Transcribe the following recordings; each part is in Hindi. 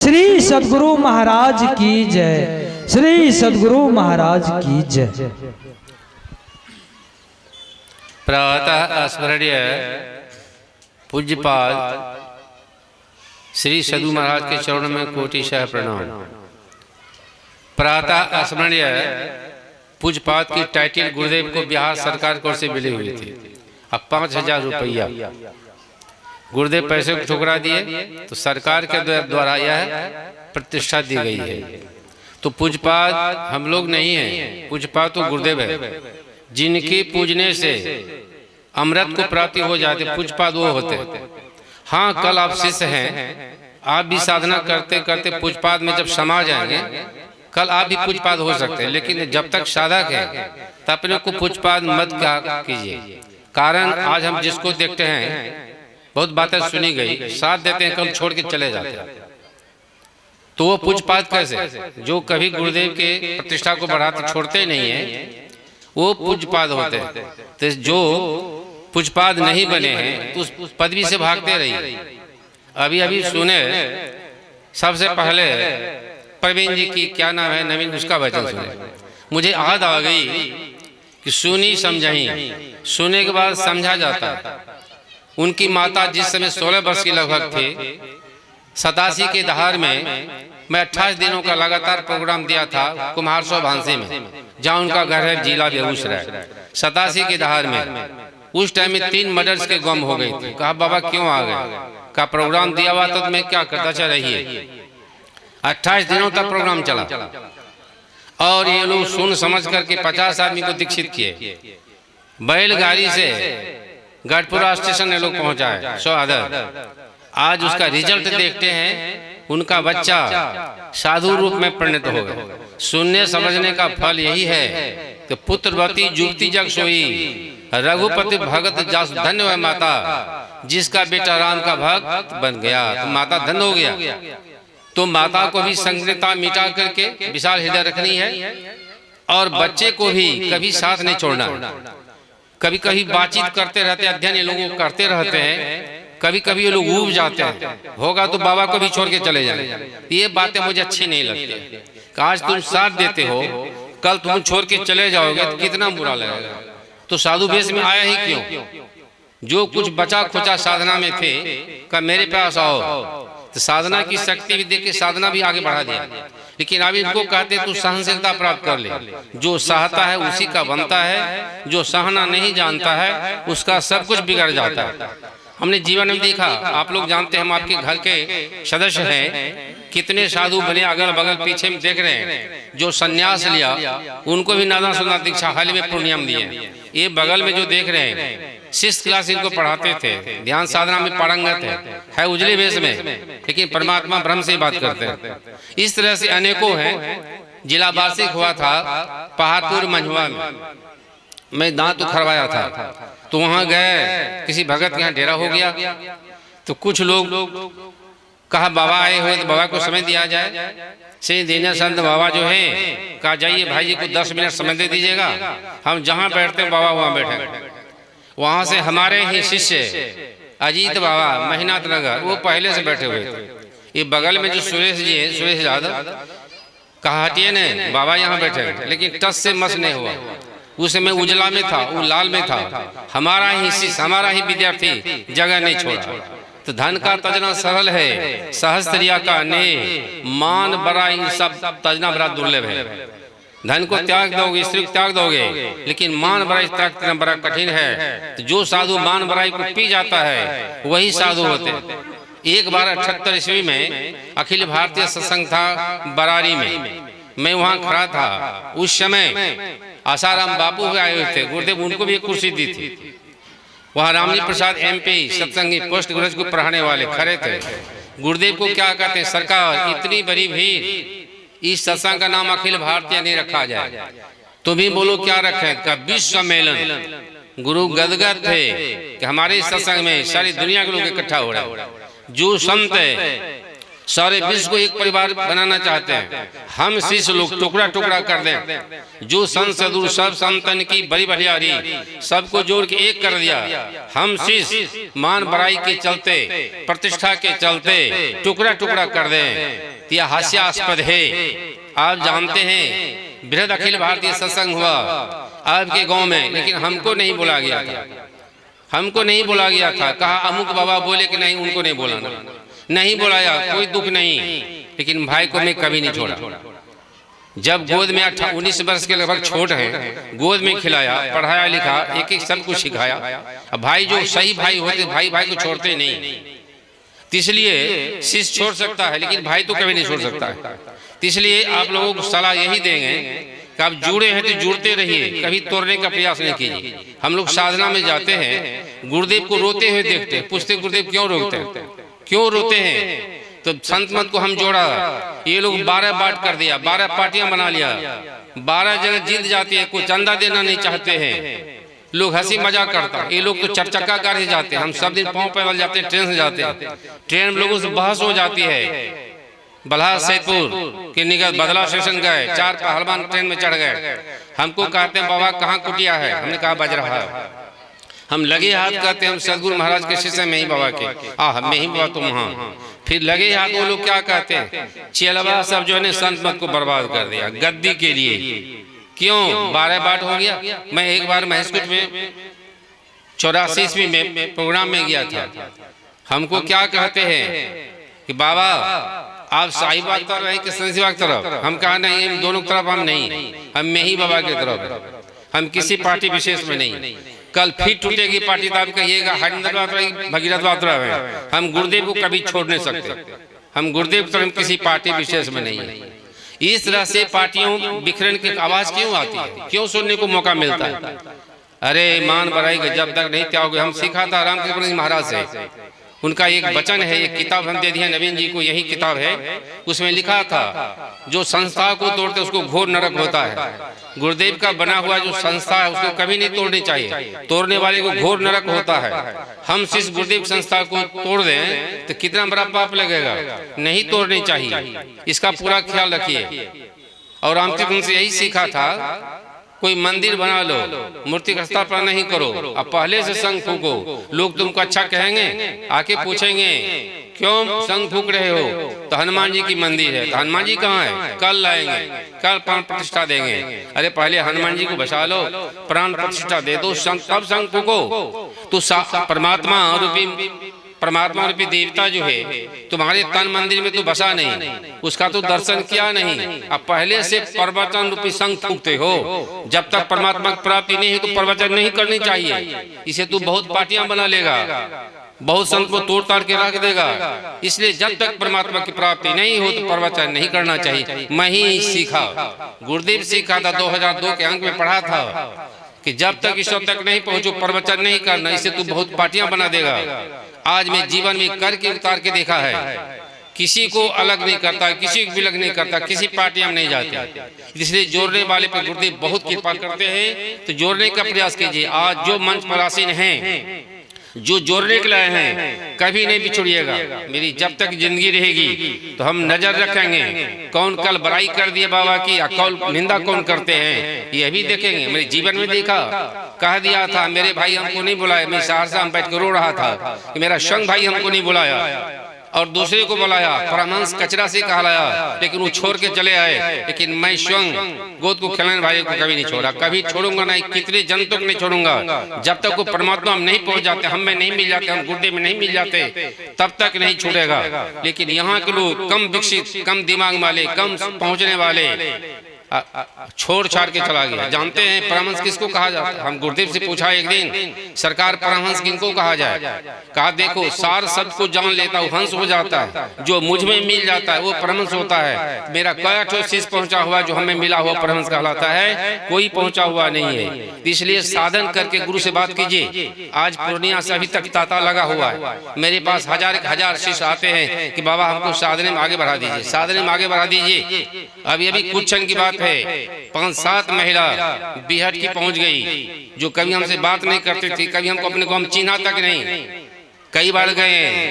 श्री सद्गुरु महाराज की जय। श्री सद्गुरु महाराज की जय। प्रातः स्मरणीय पूज्यपाद श्री सद्गुरु महाराज के चरणों में कोटिशः प्रणाम। प्रातः स्मरणीय पूज्यपाद की टाइटल गुरुदेव को बिहार सरकार की ओर से मिली हुई थी। अब 5,000 रुपया गुरुदेव पैसे को ठुकरा दिए तो सरकार के द्वारा यह प्रतिष्ठा दी गई है। तो पूज्यपाद हम लोग नहीं हैं, पूज्यपाद तो गुरुदेव है जिनके पूजने से अमृत को प्राप्ति हो जाती। पूज्यपाद वो होते। हाँ, कल आप शिष्य हैं, आप भी साधना करते करते पूज्यपाद में जब समा जाएंगे, कल आप भी पूज्यपाद हो सकते हैं। लेकिन जब तक साधक है तब अपने को पूज्यपाद मत क्या कीजिए। कारण आज हम जिसको देखते हैं, बहुत बातें सुनी गई, साथ देते हैं, कल छोड़ के चले जाते हैं। तो वो पूज्यपाद कैसे, जो कभी गुरुदेव के प्रतिष्ठा को बढ़ाते छोड़ते नहीं है, वो पूज्यपाद होते हैं। तो जो पूज्यपाद नहीं बने हैं तो उस पदवी से भागते रहिए। अभी अभी सुने, सबसे पहले प्रवीण जी की क्या नाम है, नवीन, उसका वचन सुने, मुझे याद आ गई कि सुनी समझाई। सुने के बाद समझा जाता है। उनकी माता जिस समय 16 वर्ष की लगभग थे, 87 के दहार में मैं 28 दिनों का लगातार प्रोग्राम दिया था कुम्हारसो भांसी में, जहाँ उनका घर है जिला बेगूसराय। 87 के दहार में उस टाइम में 3 मर्डर्स के गम हो गई थी। कहा बाबा क्यों आ गए? का प्रोग्राम दिया हुआ तो मैं क्या करता, चल रहिए। 28 दिनों तक प्रोग्राम चला और ये लोग सुन समझ करके 50 आदमी को दीक्षित किए। बैलगाड़ी से गढ़पुरा स्टेशन में लोग पहुंचाए 100 आदर। आज उसका रिजल्ट देखते हैं, उनका बच्चा साधु रूप में परिणत हो गया। सुनने समझने का फल यही है कि पुत्रवती जुवती जग सोई, रघुपति भगत जासु, धन्य है माता जिसका बेटा राम का भक्त बन गया। तो माता धन्य हो गया। तो माता को भी संकीर्णता मिटा करके विशाल हृदय रखनी है और बच्चे को भी कभी साथ नहीं छोड़ना। कभी कभी बातचीत करते रहते, अध्ययन ये लोग करते रहते हैं, कभी कभी ये लोग ऊब जाते हैं, होगा तो बाबा को भी छोड़ के चले जाए। ये बातें मुझे अच्छी नहीं लगती। आज तुम साथ देते हो, कल तुम छोड़ के चले जाओगे तो कितना बुरा लगेगा। तो साधु वेश में आया ही क्यों? जो कुछ बचा खुचा साधना में थे, कब मेरे पास आओ। तो साधना की शक्ति भी देख के साधना भी आगे बढ़ा दिया। लेकिन अभी इनको कहते तू सहनशीलता प्राप्त कर ले। जो सहता है उसी का बनता है, जो सहना नहीं जानता है उसका सब कुछ बिगड़ जाता है। हमने जीवन में देखा, आप लोग जानते हैं, हम आपके घर के सदस्य हैं, कितने साधु बने, अगल बगल पीछे में देख रहे हैं। जो संन्यास लिया उनको भी नादा सुना दीक्षा हाल में पूर्णियम दिए। ये बगल में जो देख रहे हैं, 6th क्लास इनको पढ़ाते थे, ध्यान साधना में पारंगत है उजले वेश में, लेकिन परमात्मा ब्रह्म से बात करते हैं। इस तरह से अनेकों हैं। जिला वार्षिक हुआ था पहाड़पुर मंझुआ में, मैं दांत उखड़वाया था, तो वहां गए, किसी भगत के यहाँ डेरा हो गया। तो कुछ लोग कहा बाबा आए हुए तो बाबा को समय दिया जाए। श्री दीन संत बाबा जो है कहा जाइए भाई जी को 10 मिनट समय दे दीजिएगा, हम जहाँ बैठते बाबा वहाँ बैठे। वहां से हमारे ही शिष्य अजीत बाबा महीनाथ नगर, वो पहले से बैठे हुए थे। ये बगल में जो सुरेश जी है, सुरेश यादव, कहा हटिए ने बाबा यहाँ बैठे, लेकिन टस से मस नहीं हुआ। उस समय उजला में था, वो लाल में था। हमारा ही शिष्य, हमारा ही विद्यार्थी जगह नहीं छोड़ा। तो धन का तजना सरल है, सहस्त्रिया का ने मान बड़ा, सब तजना बड़ा दुर्लभ है। धन को त्याग दोगे, स्त्री को त्याग दोगे, लेकिन मान बड़ाई त्याग करना बड़ा कठिन है। तो जो साधु मान बड़ाई को पी जाता है वही साधु होते। एक बार 78 ईस्वी में अखिल भारतीय सत्संग था बरारी में, मैं वहाँ खड़ा था। उस समय आसाराम बापू भी आए हुए थे, गुरुदेव उनको भी एक कुर्सी दी थी। वहाँ रामजी प्रसाद MP सत्संगी पोस्ट ग्रेजुएट को पढ़ाने वाले खड़े थे। गुरुदेव को क्या कहते हैं, सरकार इतनी बड़ी भीड़, इस सत्संग का नाम अखिल भारतीय नहीं रखा जाए, तुम ही बोलो क्या रखें? का विश्व सम्मेलन। गुरु गदगद थे कि हमारे सत्संग में सारी दुनिया के लोग इकट्ठा हो रहे हैं। जो संत है सारे विश्व को एक परिवार बनाना चाहते हैं, हम शिष्य लोग टुकड़ा टुकड़ा कर दें। जो संत सदगुरु सब संतन की बड़ी भलियारी सबको जोड़ के एक कर दिया। हम शिष्य मान बड़ाई के चलते, प्रतिष्ठा के चलते टुकड़ा टुकड़ा कर दें। तो यह हास्यास्पद है। आप जानते हैं बृहद अखिल भारतीय सत्संग हुआ आपके गांव में, लेकिन हमको नहीं बुला गया था, हमको नहीं बुला गया था। कहा अमुक बाबा बोले कि नहीं, उनको नहीं बुलाना, नहीं बुलाया, कोई दुख नहीं, लेकिन भाई को मैं कभी नहीं छोड़ा। जब गोद में 19 वर्ष के लगभग छोट हैं, गोद में खिलाया, पढ़ाया लिखा, एक एक सब कुछ सिखाया। अब भाई जो सही भाई होते, भाई भाई को छोड़ते नहीं। तो इसलिए शिष्य छोड़ सकता है, लेकिन भाई तो कभी नहीं छोड़ सकता है। तो इसलिए आप लोगों को सलाह यही देंगे कि आप जुड़े हैं तो जुड़ते रहिए, कभी तोड़ने का प्रयास नहीं कीजिए। हम लोग साधना में जाते हैं, गुरुदेव को रोते हुए देखते हैं, पूछते गुरुदेव क्यों रोते हैं, क्यों रोते हैं? तो संत मत को हम जोड़ा, ये लोग 12 बांट कर दिया, 12 पार्टियां बना लिया, 12 जगह जीत जाती है, कोई चंदा देना नहीं चाहते हैं, लोग हंसी मजाक करता। ये लोग तो चरचक्का कार से जाते हैं, हम सब दिन पाँव पैदल जाते हैं, ट्रेन से जाते हैं, ट्रेन में लोगों से बहस हो जाती है। बल्हा सैदपुर के निकट बदला स्टेशन गए, 4 पहलवान ट्रेन में चढ़ गए, हमको कहते हैं बाबा कहाँ कुटिया है, हमने कहा बज रहा है। हम लगे हाथ कहते हैं हम सदगुरु महाराज के शिष्य में ही बाबा के, मैं ही बाबा तुम हाँ। फिर लगे हाथ वो लोग क्या कहते हैं, चेलवा सब जो है संत मत को बर्बाद कर दिया गद्दी के लिए। क्यों 12 बांट हो गया? मैं एक बार महसूट में 84वीं में प्रोग्राम में गया था, हमको क्या कहते हैं कि बाबा आप साहिब बाग तरफ है कि संसी बाग तरफ? हम कहा नहीं, दोनों तरफ हम नहीं, हम में ही बाबा की तरफ, हम किसी पार्टी विशेष में नहीं। कल फिर टूटेगी पार्टी तो आप कहिएगा हरिंदर बात्रा भगीरथ बात्रा है। हम गुरुदेव को कभी छोड़ नहीं सकते, हम गुरुदेव तो हम किसी पार्टी विशेष में नहीं है। इस तरह से पार्टियों बिखरन की आवाज क्यों आती है, क्यों सुनने को मौका मिलता है? अरे मान बढ़ाएगा जब तक नहीं त्यागोगे। हम सीखा था रामकृष्ण महाराज से, उनका एक वचन है, एक किताब हम दे दिए नवीन जी को, यही किताब है, उसमें लिखा था जो संस्था को तोड़ते उसको घोर नरक होता है। गुरुदेव का बना हुआ जो संस्था है उसको कभी नहीं तोड़नी चाहिए, तोड़ने वाले को घोर नरक होता है। हम शिष्य गुरुदेव संस्था को तोड़ दें तो कितना बड़ा पाप लगेगा, नहीं तोड़नी चाहिए, इसका पूरा ख्याल रखिए। और रामकृष्ण से यही सीखा था, कोई मंदिर बना लो, मूर्ति का स्थापना नहीं करो, अब पहले से संग फूको, लोग तुमको अच्छा कहेंगे, आके पूछेंगे क्यों संग फूक रहे हो, तो हनुमान जी की मंदिर है, तो हनुमान जी कहाँ है, कल लाएंगे, कल प्राण प्रतिष्ठा देंगे। अरे पहले हनुमान जी को बचा लो, प्राण प्रतिष्ठा दे दो, तब संग फूको। तो परमात्मा रूपी देवता जो है तुम्हारे तन मंदिर में तो बसा नहीं, उसका तो दर्शन किया नहीं, अब पहले से प्रवचन रूपी संग फूकते हो। जब तक परमात्मा की प्राप्ति नहीं है तो प्रवचन नहीं करनी चाहिए, इसे तू बहुत पार्टियां बना लेगा, बहुत संत को तोड़ ताड़ के रख देगा। इसलिए जब तक परमात्मा की प्राप्ति नहीं हो तो प्रवचन नहीं करना चाहिए। मैं ही सीखा, गुरुदेव सीखा था, 2002 के अंक में पढ़ा था कि जब तक ईश्वर तक नहीं पहुंचो प्रवचन नहीं करना, इसे तू बहुत पार्टियां बना देगा। आज मैं जीवन में करके उतार के देखा है, किसी को अलग नहीं करता, किसी को विलग नहीं करता, किसी पार्टी में नहीं जाते। इसलिए जोड़ने वाले पर गुरुदेव बहुत कृपा करते हैं, तो जोड़ने का प्रयास कीजिए। आज जो मंच पर आसीन हैं, जो जोड़ने के लिए हैं, कभी नहीं बिछुड़िएगा। मेरी जब तक जिंदगी रहेगी तो हम नजर रखेंगे कौन कल बड़ाई कर दिए बाबा की, या कौन निंदा कौन करते हैं, ये भी देखेंगे। मेरे जीवन में देखा, कह दिया था मेरे भाई हमको नहीं बुलाया, मैं सहरसा में बैठ कर रो रहा था कि मेरा संग भाई हमको नहीं बुलाया, और दूसरे को बुलाया, परमांश कचरा से कहलाया, लेकिन वो छोड़ के चले आए। लेकिन मैं स्वयं गोद को खिलाने भाई को कभी नहीं छोड़ा, कभी छोड़ूंगा नहीं, कितने जन तक नहीं छोड़ूंगा। जब तक वो परमात्मा हम नहीं पहुंच जाते, हम में नहीं मिल जाते, हम गुरुदेव में नहीं मिल जाते, तब तक नहीं छूटेगा। लेकिन यहाँ के लोग कम विकसित, कम दिमाग वाले, कम पहुंचने वाले छोड़ छाड़ के चला गया। जानते हैं परमहंस किसको कहा जाता है? हम गुरुदेव से पूछा एक दिन, सरकार परमहंस किनको कहा जाए? कहा देखो सार शब्द को जान लेता वो हंस हो जाता है, जो मुझ में मिल जाता है वो परमहंस होता है। मेरा कई ठो शिष्य पहुंचा हुआ जो हमें मिला हुआ परमहंस कहलाता है, कोई पहुंचा हुआ नहीं है। इसलिए साधन करके गुरु से बात कीजिए। आज पूर्णिया से अभी तक तांता लगा हुआ है, मेरे पास हजार शिष्य आते हैं कि बाबा हमको साधने में आगे बढ़ा दीजिए, साधने में आगे बढ़ा दीजिए। अभी कुछ क्षण की बात है, 5-7 महिला बिहार की पहुंच गई, जो कभी हमसे बात नहीं करती थी, कभी हमको अपने को हम चिन्हा तक नहीं। कई बार गए,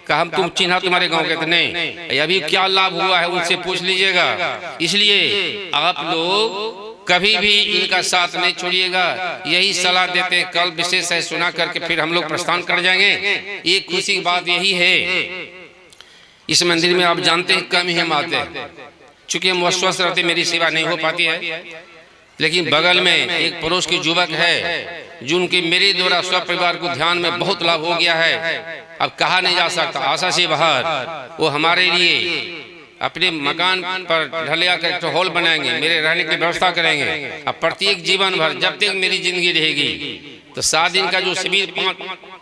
कहा हम तुम चिन्हा तुम्हारे गांव के थे, नहीं। अभी क्या लाभ हुआ है उनसे पूछ लीजिएगा। इसलिए आप लोग कभी भी इनका साथ नहीं छोड़िएगा, यही सलाह देते हैं। कल विशेष है, सुना करके फिर हम लोग प्रस्थान कर जाएंगे। एक खुशी की बात यही है इस मंदिर में आप जानते हैं कम ही हम आते हैं, चूंकि हम अस्वस्थ रहते, मेरी सेवा नहीं हो पाती है। लेकिन बगल में एक पड़ोस की युवक है जिनके मेरे द्वारा सब परिवार को ध्यान में बहुत लाभ हो गया है, अब कहा नहीं जा सकता। आशा से बाहर वो हमारे लिए अपने मकान पर ढलिया कर एक हॉल बनाएंगे, मेरे रहने की व्यवस्था करेंगे। अब प्रत्येक जीवन भर जब तक मेरी जिंदगी रहेगी, तो 7 दिन का जो शिविर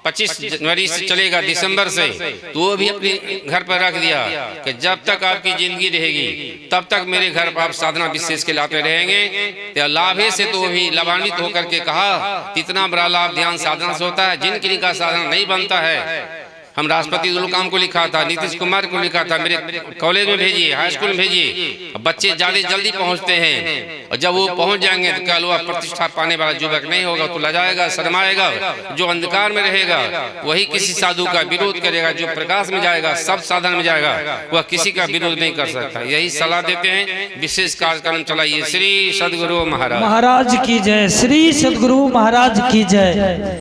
25 जनवरी से चलेगा, दिसंबर से, तो वो भी अपने घर पर रख दिया कि जब तक आपकी जिंदगी रहेगी तब तक मेरे घर पर आप साधना विशेष के लाते रहेंगे। तो लाभे से तो वो भी लाभान्वित होकर के कहा, इतना बड़ा लाभ ध्यान साधना से होता है, जिनकी का साधना नहीं बनता है। हम राष्ट्रपति दुलकाम को लिखा था, नीतीश कुमार को लिखा था, मेरे कॉलेज में भेजिए, हाई स्कूल में भेजिए। बच्चे ज्यादा जल्दी पहुंचते हैं, और जब वो पहुंच जाएंगे तो क्या लोग प्रतिष्ठा पाने वाला युवक नहीं होगा, तो लजाएगा, शर्माएगा। जो अंधकार में रहेगा वही किसी साधु का विरोध करेगा, जो प्रकाश में जाएगा, सब साधन में जाएगा, वह किसी का विरोध नहीं कर सकता। यही सलाह देते हैं, विशेष कार्यक्रम चलाइए। श्री सदगुरु महाराज महाराज की जय। श्री सदगुरु महाराज की जय।